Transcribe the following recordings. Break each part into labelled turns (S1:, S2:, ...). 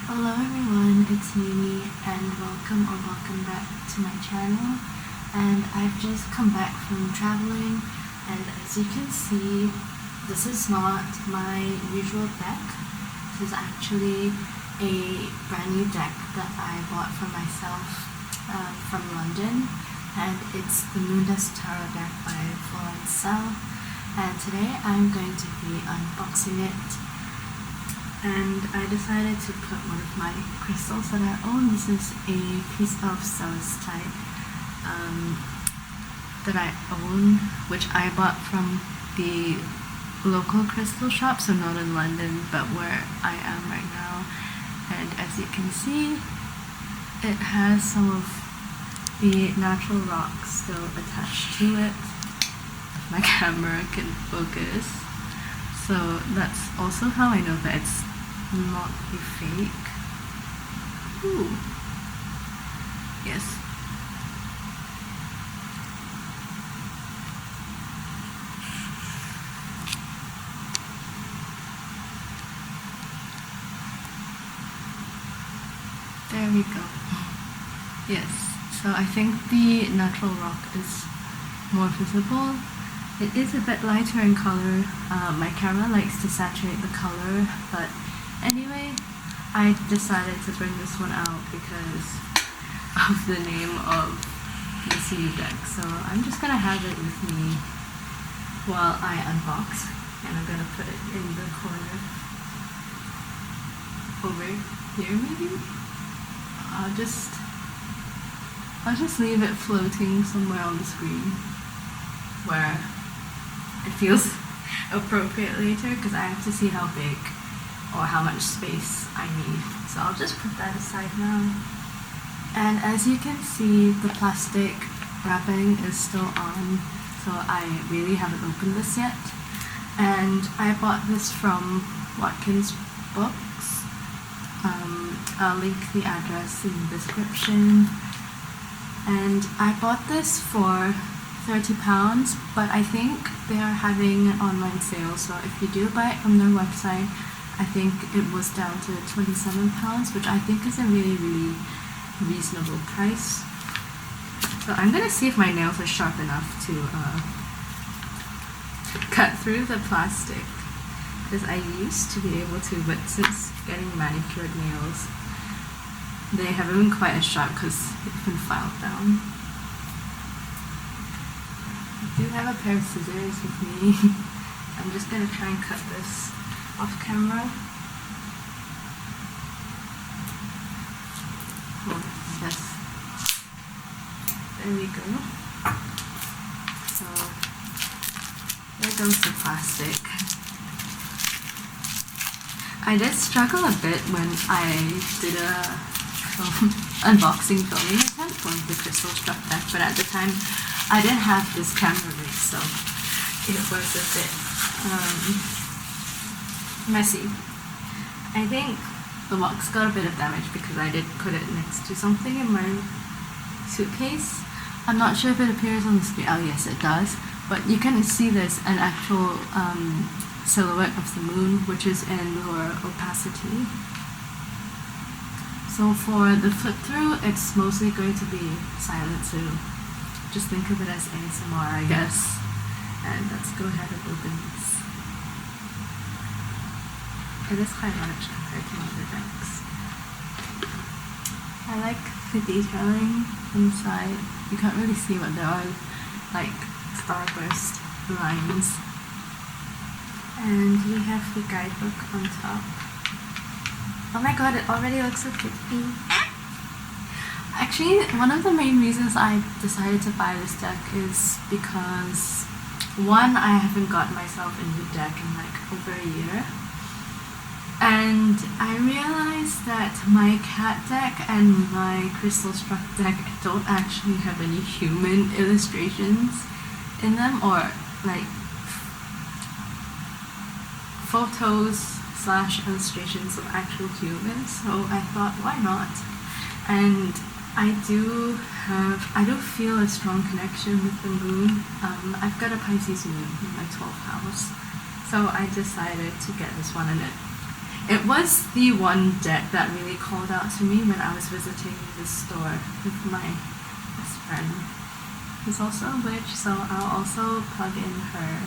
S1: Hello everyone, it's Mimi and welcome back to my channel. And I've just come back from traveling, and as you can see, this is not my usual deck. This is actually a brand new deck that I bought for myself from London, and it's the mmneme Tarot deck by Florence. And today I'm going to be unboxing it. And I decided to put one of my crystals that I own. This is a piece of celestite that I own, which I bought from the local crystal shop, so not in London, but where I am right now. And as you can see, it has some of the natural rocks still attached to it. If my camera can focus. So that's also how I know that it's not a fake. Ooh. Yes. There we go. Yes. So I think the natural rock is more visible. It is a bit lighter in color. My camera likes to saturate the color, but anyway, I decided to bring this one out because of the name of this new deck. So I'm just gonna have it with me while I unbox, and I'm gonna put it in the corner over here maybe. I'll just leave it floating somewhere on the screen where it feels appropriate later, because I have to see how big or how much space I need. So I'll just put that aside now. And as you can see, the plastic wrapping is still on, so I really haven't opened this yet. And I bought this from Watkins Books. I'll link the address in the description. And I bought this for £30, but I think they are having an online sale, so if you do buy it from their website, I think it was down to £27, which I think is a really reasonable price. So I'm gonna see if my nails are sharp enough to cut through the plastic, because I used to be able to, but since getting manicured nails, they haven't been quite as sharp because they've been filed down. I do have a pair of scissors with me. I'm just gonna try and cut this off camera. Oh, yes. There we go. So, there goes the plastic. I did struggle a bit when I did a unboxing filming attempt on the crystal struck deck, but at the time I didn't have this camera rig, so it was a bit messy. I think the box got a bit of damage because I did put it next to something in my suitcase. I'm not sure if it appears on the screen. Oh yes, it does. But you can see there's an actual silhouette of the moon, which is in lower opacity. So for the flip through, it's mostly going to be silent, so just think of it as ASMR, I guess. And let's go ahead and open this. It is quite large compared to other decks. I like the detailing inside. You can't really see, but there are like starburst lines. And we have the guidebook on top. Oh my god, it already looks so pretty. Actually, one of the main reasons I decided to buy this deck is because, one, I haven't gotten myself a new deck in like over a year. And I realized that my cat deck and my crystal struck deck don't actually have any human illustrations in them, or like photos / illustrations of actual humans, so I thought, why not? And I do feel a strong connection with the moon. I've got a Pisces moon in my 12th house, so I decided to get this one, and It was the one deck that really called out to me when I was visiting this store with my best friend, who's also a witch, so I'll also plug in her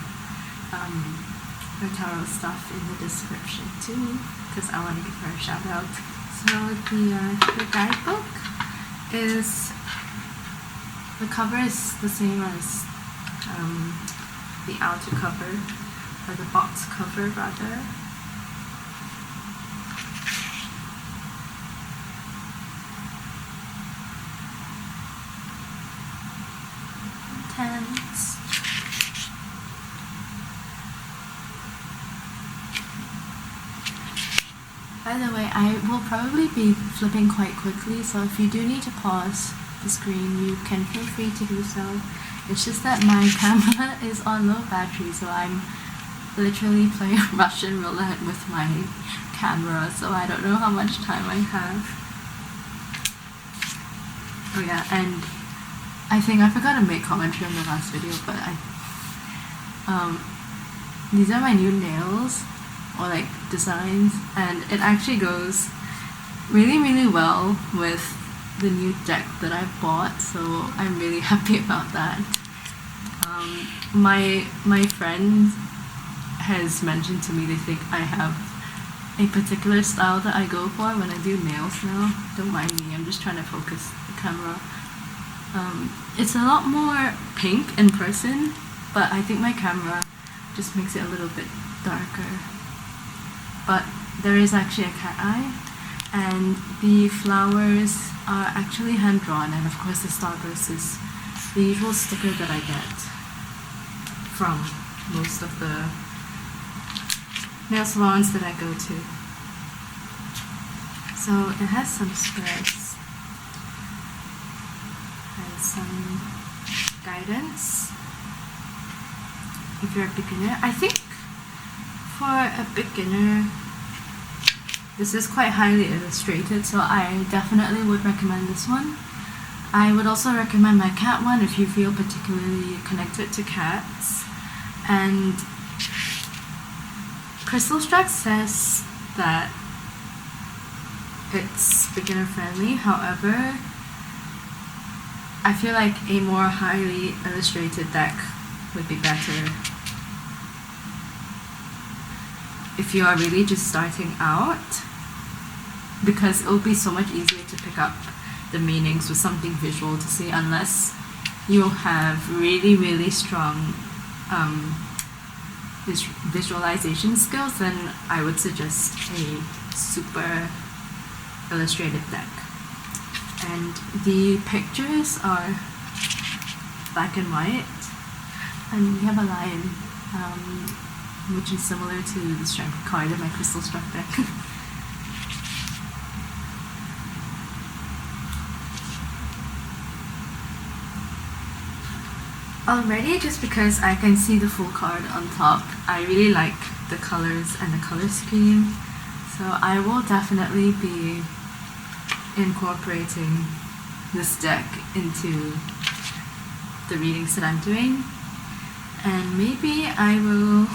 S1: tarot stuff in the description too, because I want to give her a shout out. So the guidebook is, the cover is the same as the outer cover, or the box cover rather. Tense. By the way, I will probably be flipping quite quickly, so if you do need to pause the screen, you can feel free to do so. It's just that my camera is on low battery, so I'm literally playing Russian roulette with my camera, so I don't know how much time I have. Oh yeah, and I think I forgot to make commentary on the last video, but these are my new nails, or like designs, and it actually goes really well with the new deck that I bought, so I'm really happy about that. My friend has mentioned to me they think I have a particular style that I go for when I do nails now. Don't mind me, I'm just trying to focus the camera. It's a lot more pink in person, but I think my camera just makes it a little bit darker. But there is actually a cat eye, and the flowers are actually hand drawn, and of course the starburst is the usual sticker that I get from most of the nail salons that I go to. So it has some spreads and some guidance if you're a beginner. I think for a beginner this is quite highly illustrated, so I definitely would recommend this one. I would also recommend my cat one if you feel particularly connected to cats. And Crystal Struck says that it's beginner friendly, however I feel like a more highly illustrated deck would be better if you are really just starting out, because it will be so much easier to pick up the meanings with something visual to see, unless you have really strong visualization skills. Then I would suggest a super illustrated deck. And the pictures are black and white, and we have a lion, which is similar to the strength card in my Crystal Struck deck. Already, just because I can see the full card on top, I really like the colors and the color scheme, so I will definitely be incorporating this deck into the readings that I'm doing, and maybe I will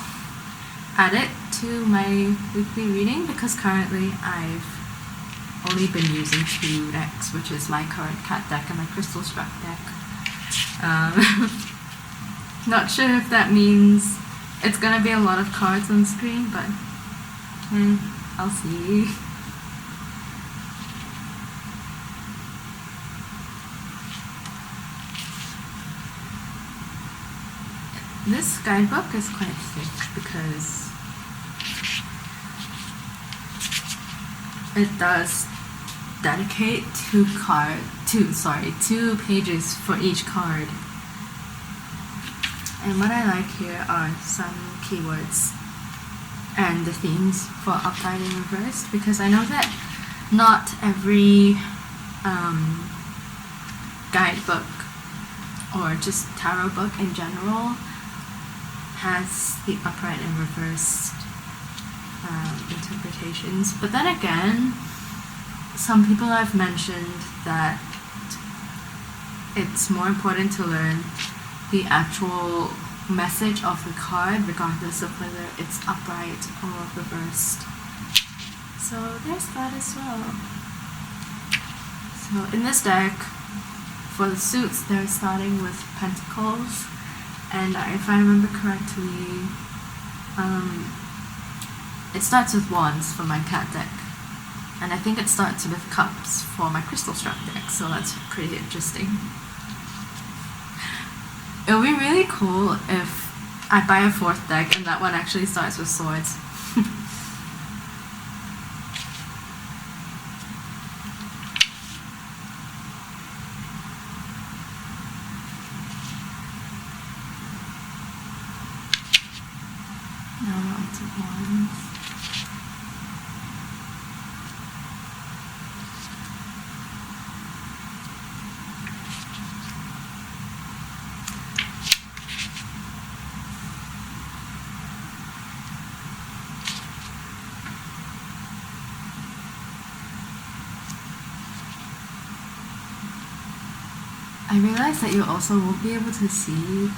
S1: add it to my weekly reading, because currently I've only been using 2 decks, which is my current cat deck and my Crystal Struck deck. Not sure if that means it's gonna be a lot of cards on screen, but I'll see. This guidebook is quite thick because it does dedicate 2 pages for each card. And what I like here are some keywords and the themes for upright and reversed, because I know that not every guidebook or just tarot book in general has the upright and reversed interpretations. But then again, some people have mentioned that it's more important to learn the actual message of the card, regardless of whether it's upright or reversed. So there's that as well. So in this deck, for the suits, they're starting with pentacles, and if I remember correctly, it starts with wands for my cat deck, and I think it starts with cups for my crystal struck deck, so that's pretty interesting. It would be really cool if I buy a 4th deck and that one actually starts with swords. Now we're on to wands. I realize that you also won't be able to see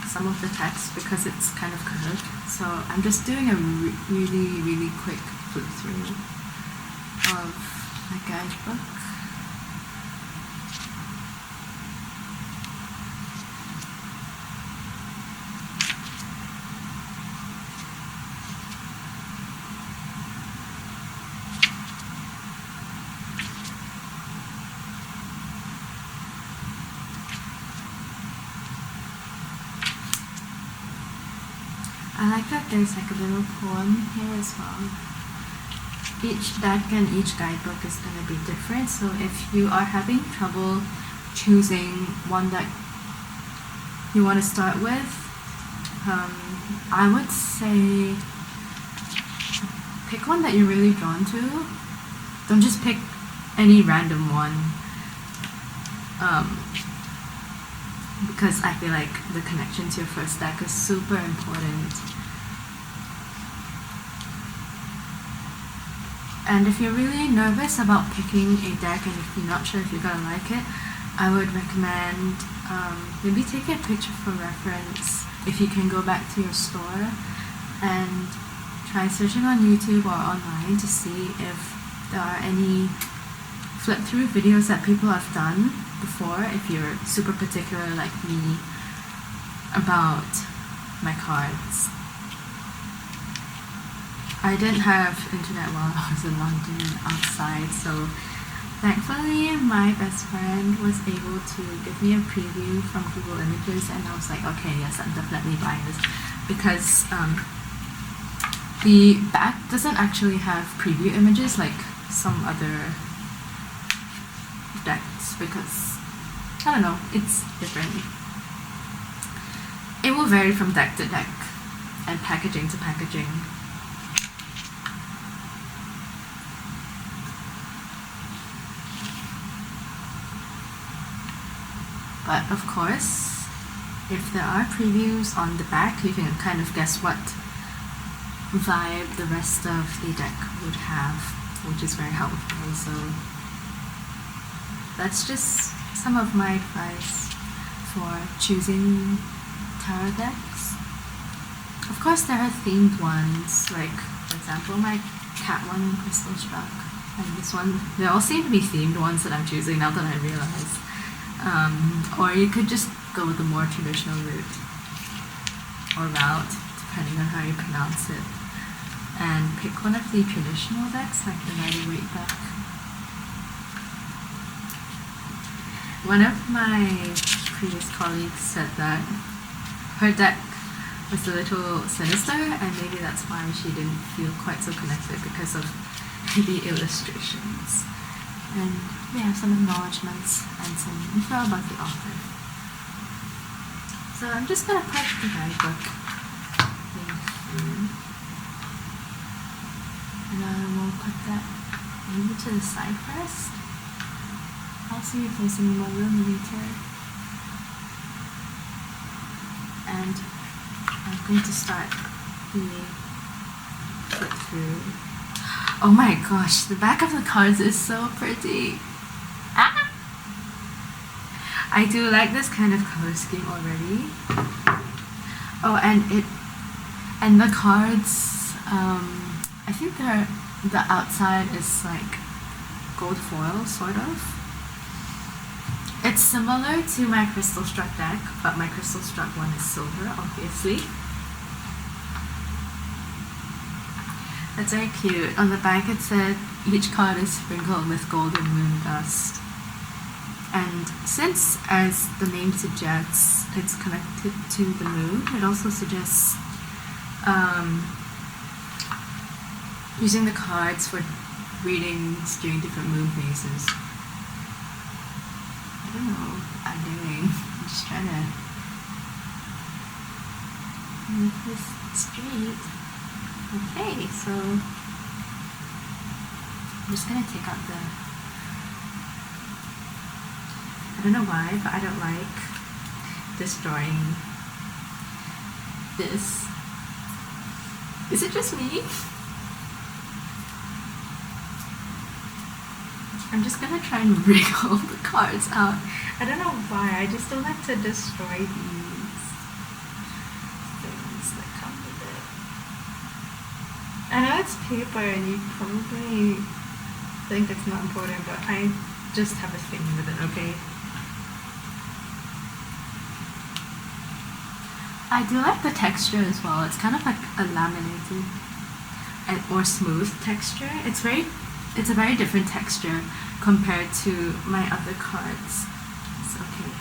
S1: some of the text because it's kind of curved, so I'm just doing a really quick flip through of my guidebook. I like that there's like a little poem here as well. Each deck and each guidebook is going to be different, so if you are having trouble choosing one deck you want to start with, I would say pick one that you're really drawn to. Don't just pick any random one, because I feel like the connection to your first deck is super important. And if you're really nervous about picking a deck and if you're not sure if you're gonna like it, I would recommend maybe take a picture for reference if you can go back to your store and try searching on YouTube or online to see if there are any flip through videos that people have done before, if you're super particular like me about my cards. I didn't have internet while I was in London outside, so thankfully my best friend was able to give me a preview from Google Images, and I was like, okay, yes, I'm definitely buying this, because the back doesn't actually have preview images like some other decks, because I don't know, it's different. It will vary from deck to deck and packaging to packaging. But of course, if there are previews on the back, you can kind of guess what vibe the rest of the deck would have, which is very helpful. So that's just some of my advice for choosing tarot decks. Of course, there are themed ones, like for example my cat one, Crystal Struck, and this one. They all seem to be themed ones that I'm choosing now that I realize. Or you could just go with the more traditional route or route, depending on how you pronounce it, and pick one of the traditional decks, like the Rider-Waite deck. One of my previous colleagues said that her deck was a little sinister, and maybe that's why she didn't feel quite so connected, because of the illustrations. And we have some acknowledgements and some info about the author. So I'm just going to put the guidebook in here. And I will put that maybe to the side first. I'll see if there's any more room later. And I'm going to start the flip through. Oh my gosh, the back of the cards is so pretty. Ah! I do like this kind of color scheme already. Oh, and the cards, I think they're the outside is like gold foil, sort of. It's similar to my crystal struck deck, but my crystal struck one is silver, obviously. That's very cute. On the back it said each card is sprinkled with golden moon dust. And since, as the name suggests, it's connected to the moon, it also suggests using the cards for readings during different moon phases. I don't know what I'm doing. I'm just trying to make this straight. Okay, so I'm just gonna take out the, I don't know why, but I don't like destroying this. Is it just me? I'm just gonna try and rig all the cards out. I don't know why, I just don't like to destroy these things that come with it. I know it's paper and you probably think it's not important, but I just have a thing with it, okay? I do like the texture as well. It's kind of like a laminated or smooth texture. It's a very different texture compared to my other cards. It's okay.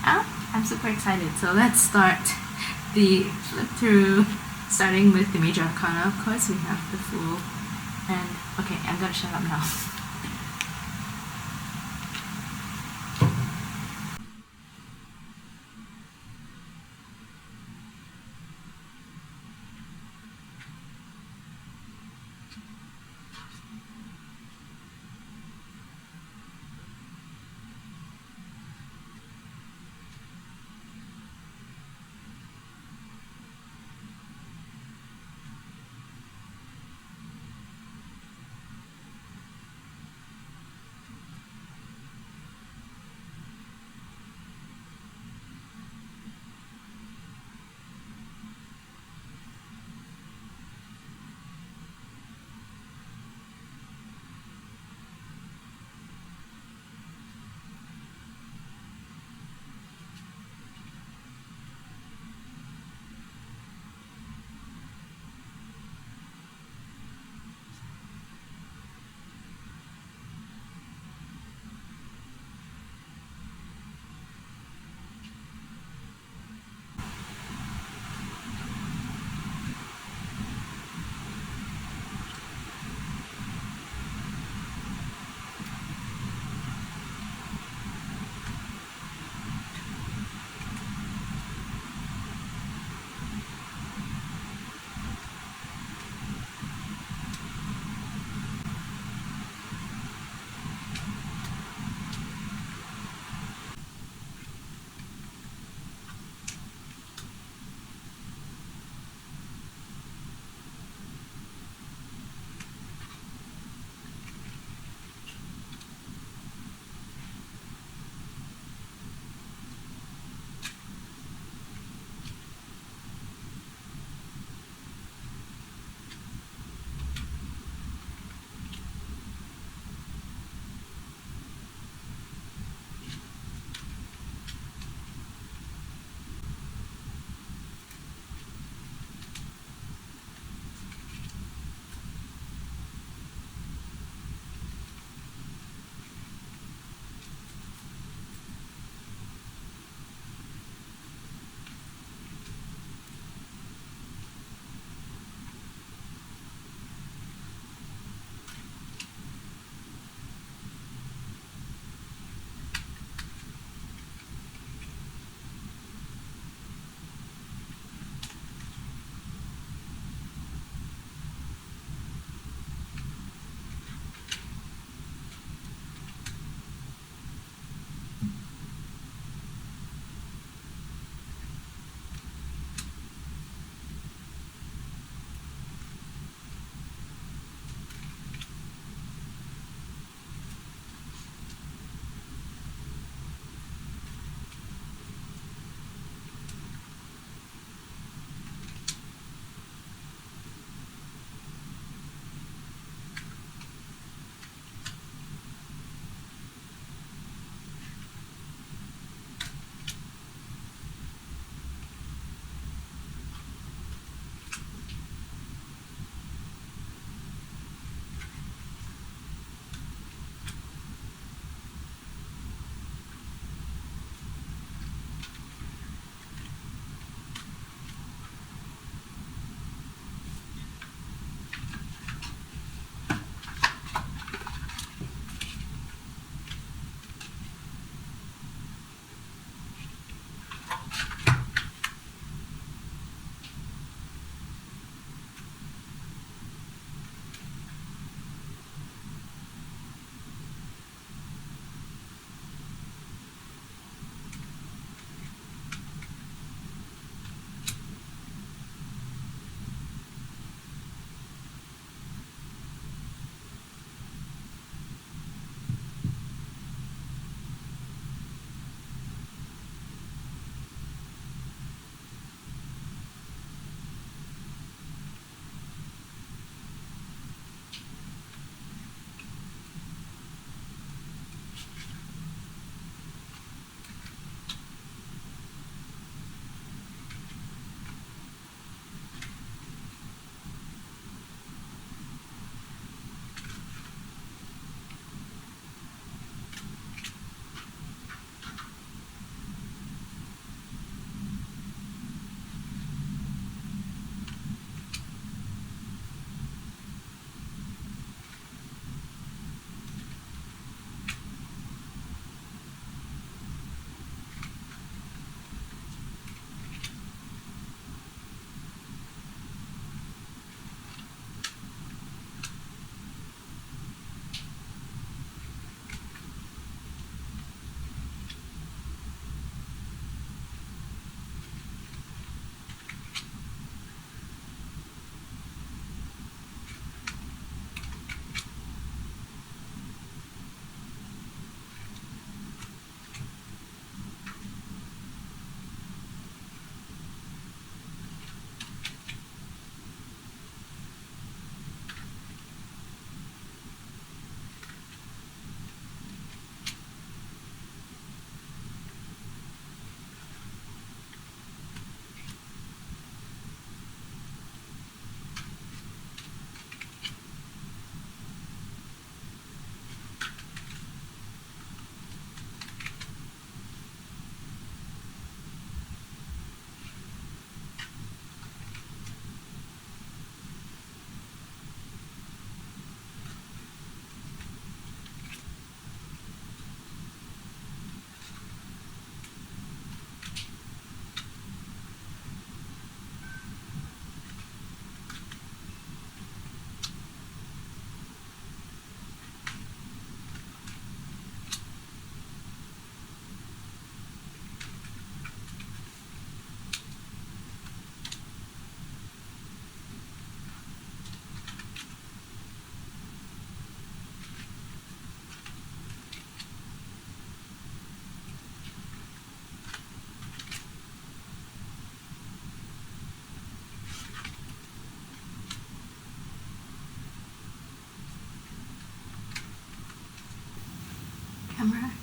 S1: Oh, I'm super excited. So let's start the flip through, starting with the major arcana. Of course, we have the Fool. And okay, I'm gonna shut up now.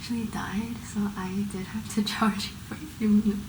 S1: actually died, so I did have to charge it for a few minutes.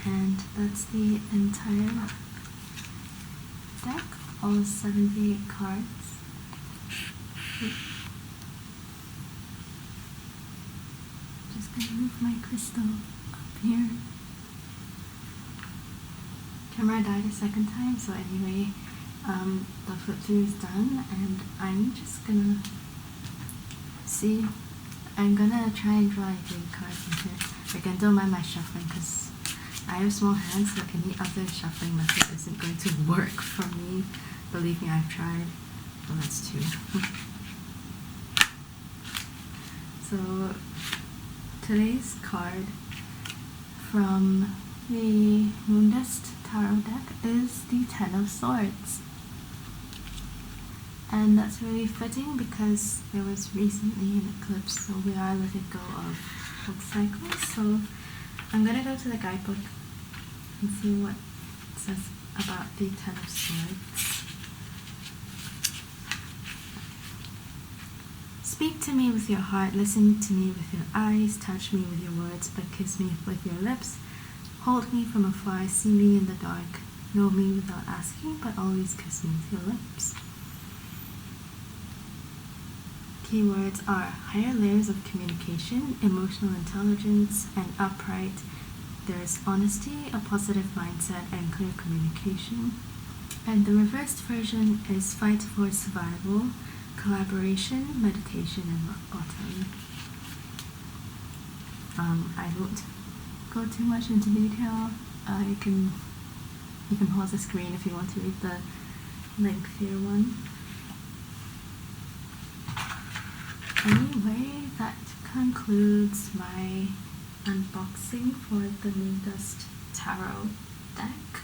S1: And that's the entire deck, all 78 cards. Just gonna move my crystal up here. Camera died a second time, so anyway, the flip through is done, and I'm just gonna see. I'm gonna try and draw a few cards in here. Again, don't mind my shuffling because I have small hands, so any other shuffling method isn't going to work for me. Believe me, I've tried. Well, that's two. So, today's card from the Moondust Tarot deck is the Ten of Swords. And that's really fitting because there was recently an eclipse, so we are letting go of cycles. So I'm gonna go to the guidebook and see what it says about the Ten of Swords. Speak to me with your heart, listen to me with your eyes, touch me with your words, but kiss me with your lips. Hold me from afar, see me in the dark, know me without asking, but always kiss me with your lips. Keywords are higher layers of communication, emotional intelligence, and upright. There's honesty, a positive mindset, and clear communication. And the reversed version is fight for survival, collaboration, meditation, and rock bottom. I won't go too much into detail. You can pause the screen if you want to read the lengthier one. Anyway, that concludes my unboxing for the Moondust Tarot deck.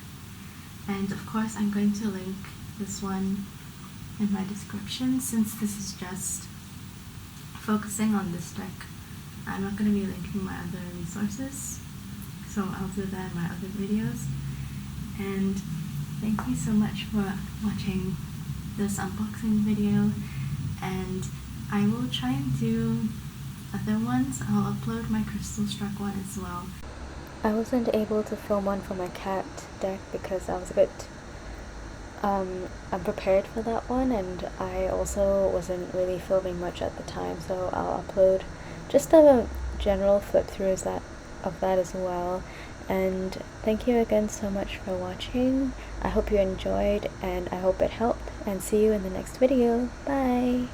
S1: And of course I'm going to link this one in my description. Since this is just focusing on this deck, I'm not going to be linking my other resources, so I'll do that in my other videos. And thank you so much for watching this unboxing video, and I will try and do other ones. I'll upload my crystal struck one as well.
S2: I wasn't able to film one for my cat deck because I was a bit unprepared for that one, and I also wasn't really filming much at the time, so I'll upload just a general flip through of that as well. And thank you again so much for watching. I hope you enjoyed, and I hope it helped, and see you in the next video. Bye!